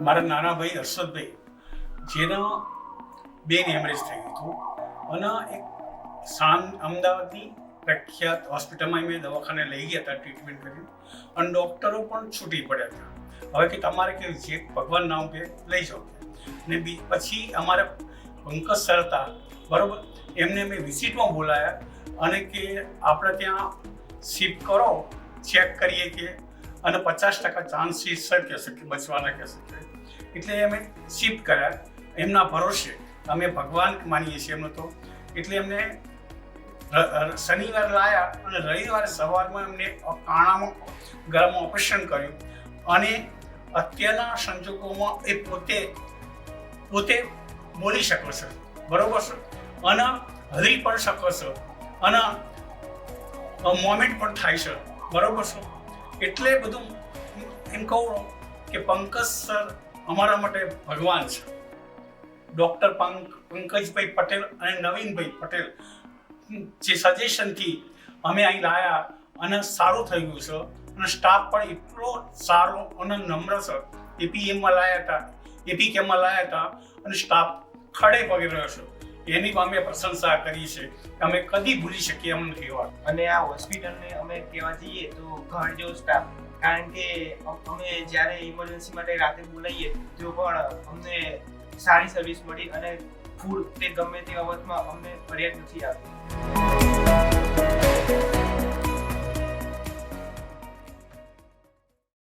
મારા નાના ભાઈ હર્ષદભાઈ, જેનો બ્રેન હેમરેજ થઈ ગયું હતું અને એક અમદાવાદની પ્રખ્યાત હોસ્પિટલમાં મેં દવાખાને લઈ ગયા હતા ટ્રીટમેન્ટ કરી, અને ડૉક્ટરો પણ છૂટી પડ્યા હતા. હવે કે તમારે કે જે ભગવાન નામ કે લઈ જાઓ. ને પછી અમારે પંકજ સર હતા, બરાબર, એમને મેં વિઝિટમાં બોલાયા અને કે આપણે ત્યાં શિફ્ટ કરો, ચેક કરીએ કે, અને 50% ચાન્સીસ સર કહેશે કે બચવાના કહેશે. એટલે અમે શિફ્ટ કર્યા એમના ભરોસે. અમે ભગવાન માનીએ છીએ એમનો તો. એટલે એમને શનિવારે લાયા અને રવિવારે સવારમાં એમને કાણામાં ગળામાં ઓપરેશન કર્યું. અને અત્યારના સંજોગોમાં એ પોતે બોલી શકો છો, બરોબર છે, અને હરી પણ શકો છો, અને મોમેન્ટ પણ થાય છે, બરોબર છે. એટલે બધું એમ કહું કે પંકજ સર અમારા માટે ભગવાન છે. ડૉક્ટર પંકજભાઈ પટેલ અને નવીનભાઈ પટેલ જે સજેશનથી અમે અહીં લાયા અને સારું થઈ ગયું છે. અને સ્ટાફ પણ એટલો સારો અને નમ્ર છે. એપીએમમાં લાયા હતા, એપી કેમ્પમાં લાયા હતા, અને સ્ટાફ ખડે પગે રહ્યો છે. એની અમે પ્રશંસા કરી છે. અમે કદી ભૂલી શકીએ એમ નથી વાત. અને આ હોસ્પિટલને અમે કહેવા જઈએ તો ઘર જેવો સ્ટાફ, કારણ કે અમે જ્યારે ઇમરજન્સી માટે રાતે બોલાવીએ તો પણ અમને સારી સર્વિસ મળી અને ફૂડ તે ગમે તે બાબતમાં અમને ફરિયાદ નથી આવી.